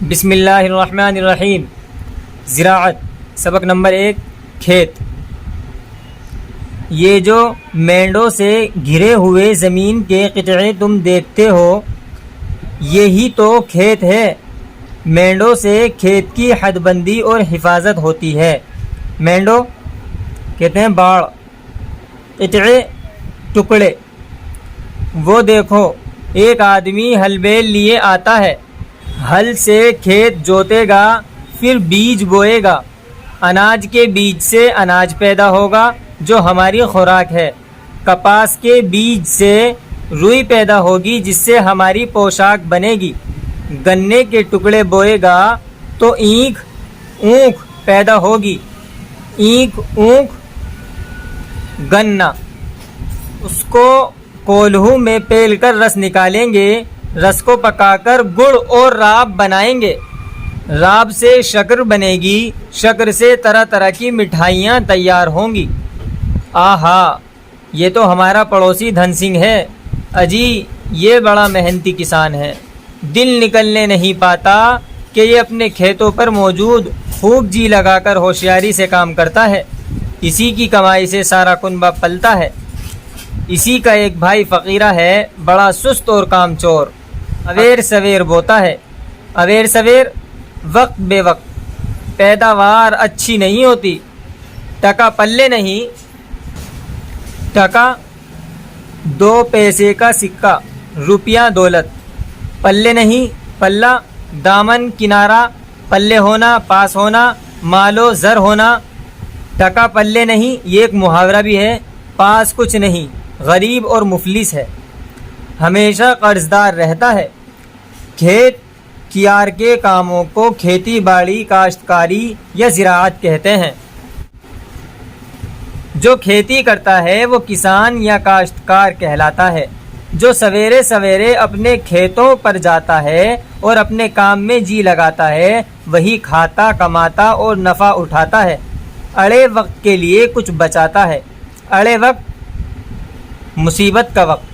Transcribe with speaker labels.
Speaker 1: بسم اللہ الرحمن الرحیم۔ زراعت سبق نمبر 1 کھیت۔ یہ جو مینڈوں سے گھرے ہوئے زمین کے قطعے تم دیکھتے ہو یہی تو کھیت ہے۔ مینڈوں سے کھیت کی حد بندی اور حفاظت ہوتی ہے۔ مینڈو کہتے ہیں باڑ، قطعے ٹکڑے۔ وہ دیکھو ایک آدمی ہل بیل لیے آتا ہے، ہل سے کھیت جوتے گا، پھر بیج بوئے گا، اناج کے بیج سے اناج پیدا ہوگا جو ہماری خوراک ہے، کپاس کے بیج سے روئی پیدا ہوگی جس سے ہماری پوشاک بنے گی، گنے کے ٹکڑے بوئے گا تو اینکھ اونکھ پیدا ہوگی، اینکھ اونکھ گنا، اس کو کولہوں میں پیل کر رس نکالیں گے، رس کو پکا کر گڑ اور راب بنائیں گے، راب سے شکر بنے گی، شکر سے طرح طرح کی مٹھائیاں تیار ہوں گی۔ آہا یہ تو ہمارا پڑوسی دھن سنگھ ہے، اجی یہ بڑا محنتی کسان ہے، دل نکلنے نہیں پاتا کہ یہ اپنے کھیتوں پر موجود خوب جی لگا کر ہوشیاری سے کام کرتا ہے، اسی کی کمائی سے سارا کنبہ پلتا ہے۔ اسی کا ایک بھائی فقیرہ ہے، بڑا سست اور کام چور، اویر سویر بوتا ہے، اویر سویر وقت بے وقت، پیداوار اچھی نہیں ہوتی، ٹکا پلے نہیں، ٹکا 2 پیسے کا سکہ، روپیہ دولت، پلے نہیں، پلہ دامن کنارہ، پلے ہونا پاس ہونا، مالو زر ہونا، ٹکا پلے نہیں یہ ایک محاورہ بھی ہے، پاس کچھ نہیں، غریب اور مفلس ہے، ہمیشہ قرض دار رہتا ہے۔ کھیت کیار کے کاموں کو کھیتی باڑی کاشتکاری یا زراعت کہتے ہیں۔ جو کھیتی کرتا ہے وہ کسان یا کاشتکار کہلاتا ہے۔ جو سویرے سویرے اپنے کھیتوں پر جاتا ہے اور اپنے کام میں جی لگاتا ہے وہی کھاتا کماتا اور نفع اٹھاتا ہے، اڑے وقت کے لیے کچھ بچاتا ہے۔ اڑے وقت مصیبت کا وقت۔